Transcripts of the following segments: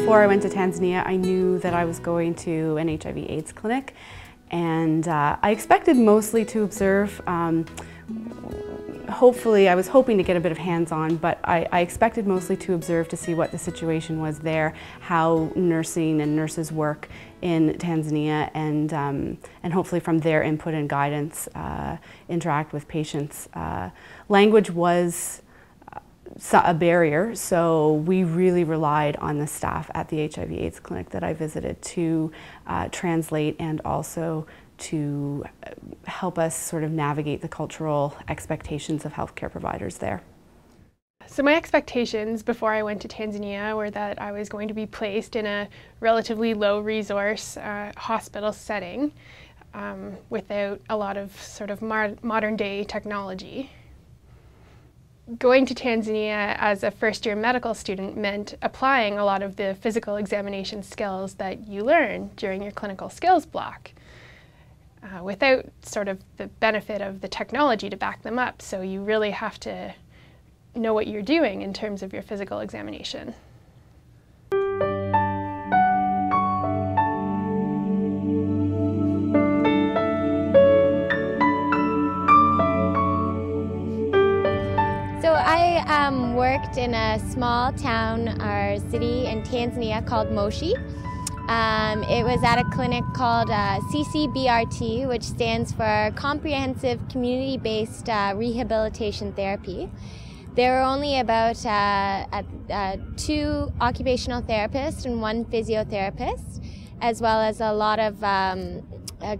Before I went to Tanzania, I knew that I was going to an HIV/AIDS clinic, and I expected mostly to observe. Hopefully, I was hoping to get a bit of hands-on, but I expected mostly to observe to see what the situation was there, how nursing and nurses work in Tanzania, and hopefully from their input and guidance, interact with patients. Language was a barrier, so we really relied on the staff at the HIV/AIDS clinic that I visited to translate and also to help us sort of navigate the cultural expectations of healthcare providers there. So my expectations before I went to Tanzania were that I was going to be placed in a relatively low resource hospital setting without a lot of sort of modern day technology. Going to Tanzania as a first-year medical student meant applying a lot of the physical examination skills that you learn during your clinical skills block without sort of the benefit of the technology to back them up. So you really have to know what you're doing in terms of your physical examination. So I worked in a small town or city in Tanzania called Moshi. It was at a clinic called CCBRT, which stands for Comprehensive Community-Based Rehabilitation Therapy. There were only about 2 occupational therapists and 1 physiotherapist, as well as a lot of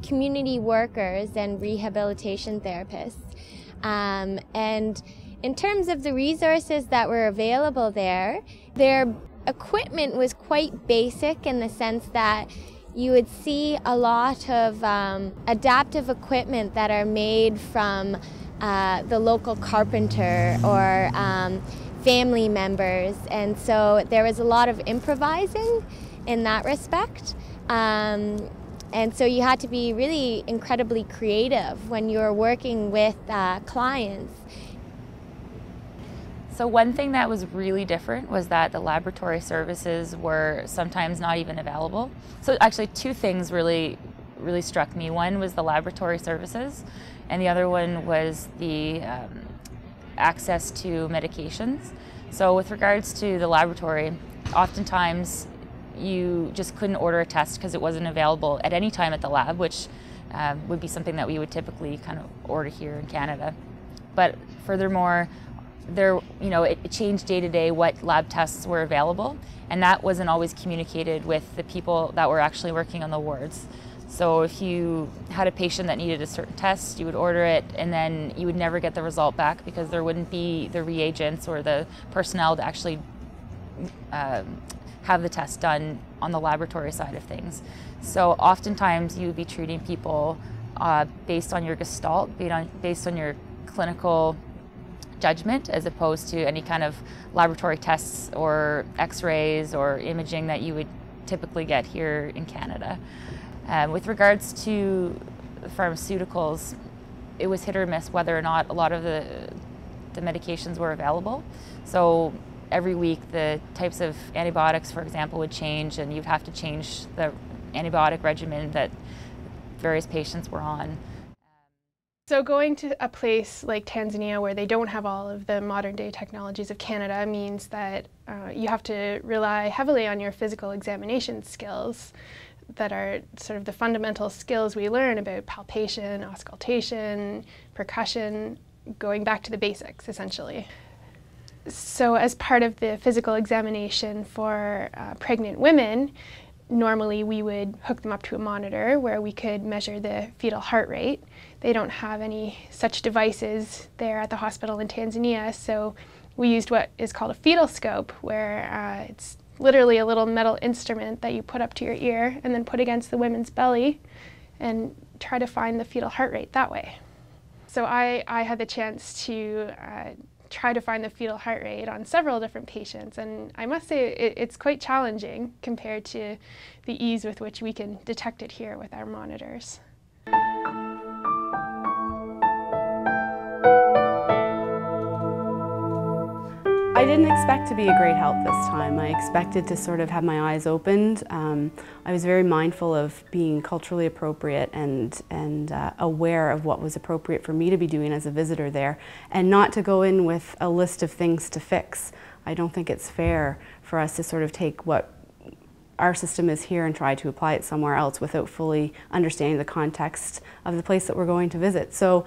community workers and rehabilitation therapists. And in terms of the resources that were available there, their equipment was quite basic in the sense that you would see a lot of adaptive equipment that are made from the local carpenter or family members, and so there was a lot of improvising in that respect. And so you had to be really incredibly creative when you were working with clients. So one thing that was really different was that the laboratory services were sometimes not even available. So actually 2 things really struck me. One was the laboratory services, and the other one was the access to medications. So with regards to the laboratory, oftentimes you just couldn't order a test because it wasn't available at any time at the lab, which would be something that we would typically kind of order here in Canada. But furthermore, it changed day to day what lab tests were available, and that wasn't always communicated with the people that were actually working on the wards. So if you had a patient that needed a certain test, you would order it, and then you would never get the result back because there wouldn't be the reagents or the personnel to actually have the test done on the laboratory side of things. So oftentimes you would be treating people based on your gestalt, based on your clinical judgment, as opposed to any kind of laboratory tests or x-rays or imaging that you would typically get here in Canada. With regards to pharmaceuticals, it was hit or miss whether or not a lot of the medications were available. So every week the types of antibiotics, for example, would change, and you'd have to change the antibiotic regimen that various patients were on. So going to a place like Tanzania where they don't have all of the modern day technologies of Canada means that you have to rely heavily on your physical examination skills that are sort of the fundamental skills we learn about palpation, auscultation, percussion, going back to the basics essentially. So as part of the physical examination for pregnant women, normally we would hook them up to a monitor where we could measure the fetal heart rate. They don't have any such devices there at the hospital in Tanzania, so we used what is called a fetal scope, where it's literally a little metal instrument that you put up to your ear and then put against the woman's belly and try to find the fetal heart rate that way. So I had the chance to try to find the fetal heart rate on several different patients, and I must say it's quite challenging compared to the ease with which we can detect it here with our monitors. I didn't expect to be a great help this time. I expected to sort of have my eyes opened. I was very mindful of being culturally appropriate and aware of what was appropriate for me to be doing as a visitor there, and not to go in with a list of things to fix. I don't think it's fair for us to sort of take what our system is here and try to apply it somewhere else without fully understanding the context of the place that we're going to visit. So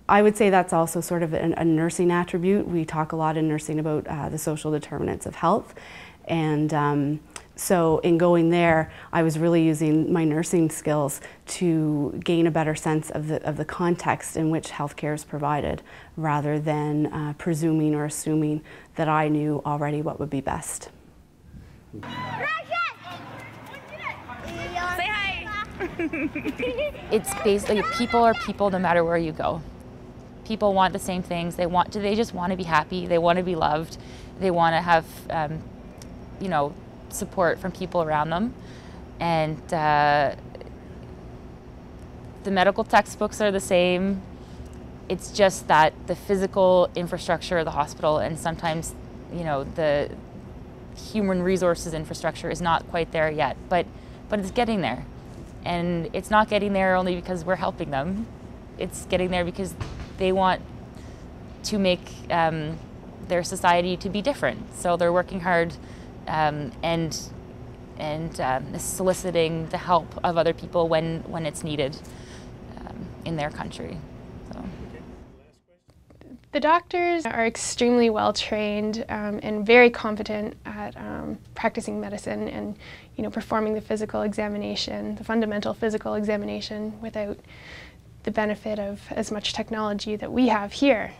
I would say that's also sort of a nursing attribute. We talk a lot in nursing about the social determinants of health, and so in going there, I was really using my nursing skills to gain a better sense of the context in which healthcare is provided, rather than presuming or assuming that I knew already what would be best. Say hi! It's basically, people are people no matter where you go. People want the same things. They just want to be happy. They want to be loved. They want to have, you know, support from people around them. And the medical textbooks are the same. It's just that the physical infrastructure of the hospital, and sometimes, you know, the human resources infrastructure is not quite there yet, but it's getting there. And it's not getting there only because we're helping them. It's getting there because they want to make their society to be different. So they're working hard and soliciting the help of other people when it's needed in their country. So. The doctors are extremely well trained and very competent at practicing medicine and, you know, performing the physical examination, the fundamental physical examination, without the benefit of as much technology that we have here.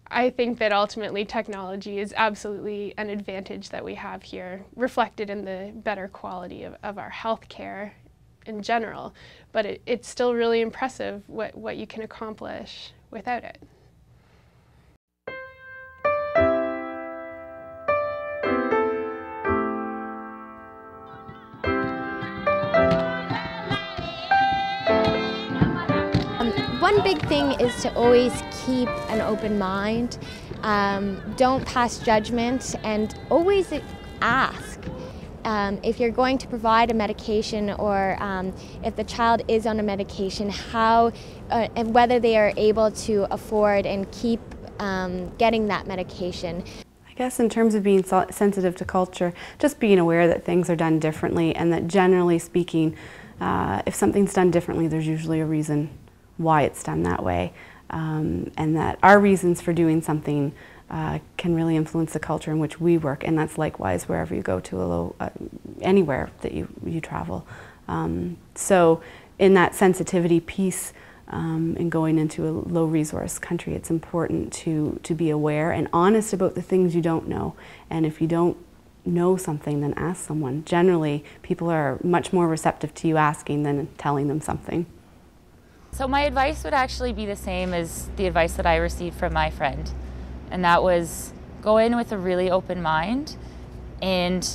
I think that ultimately technology is absolutely an advantage that we have here, reflected in the better quality of our health care in general, but it's still really impressive what you can accomplish without it. One big thing is to always keep an open mind, don't pass judgment, and always ask. If you're going to provide a medication, or if the child is on a medication, how and whether they are able to afford and keep getting that medication. I guess in terms of being sensitive to culture, just being aware that things are done differently, and that generally speaking, if something's done differently, there's usually a reason why it's done that way, and that our reasons for doing something can really influence the culture in which we work, and that's likewise wherever you go to, anywhere that you travel. So in that sensitivity piece, in going into a low resource country, it's important to be aware and honest about the things you don't know. And if you don't know something, then ask someone. Generally, people are much more receptive to you asking than telling them something. So my advice would actually be the same as the advice that I received from my friend. And that was, go in with a really open mind and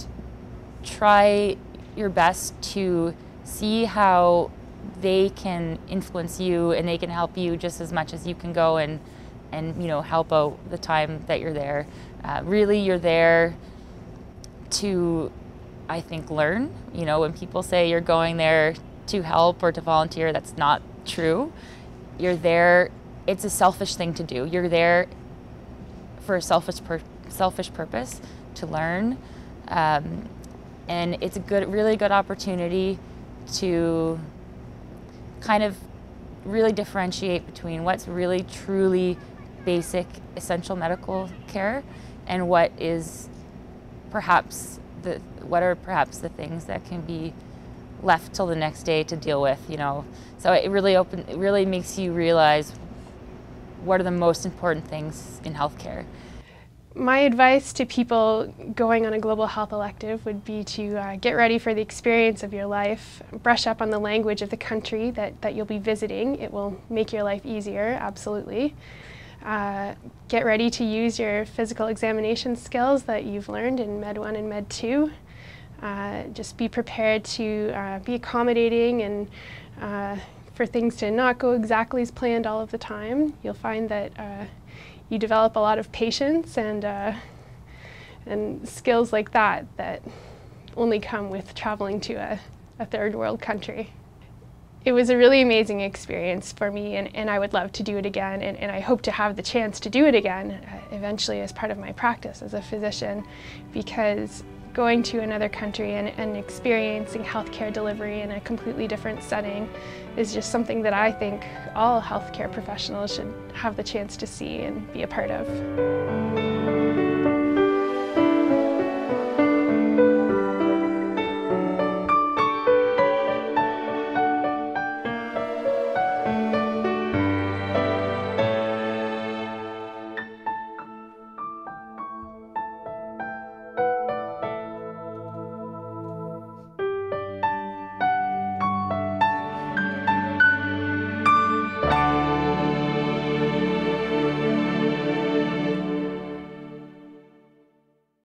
try your best to see how they can influence you, and they can help you just as much as you can go and you know, help out the time that you're there. Really, you're there to, I think, learn. You know, when people say you're going there to help or to volunteer, that's not true. You're there, it's a selfish thing to do. You're there for a selfish purpose, to learn, and it's a really good opportunity to kind of really differentiate between what's really truly basic essential medical care and what is perhaps what are perhaps the things that can be left till the next day to deal with, you know. So it really makes you realize what are the most important things in healthcare. My advice to people going on a global health elective would be to get ready for the experience of your life, brush up on the language of the country that you'll be visiting. It will make your life easier, absolutely. Get ready to use your physical examination skills that you've learned in Med 1 and Med 2. Just be prepared to be accommodating and for things to not go exactly as planned all of the time. You'll find that you develop a lot of patience and skills like that that only come with traveling to a third world country. It was a really amazing experience for me, and I would love to do it again, and I hope to have the chance to do it again eventually as part of my practice as a physician, because going to another country and experiencing healthcare delivery in a completely different setting is just something that I think all healthcare professionals should have the chance to see and be a part of.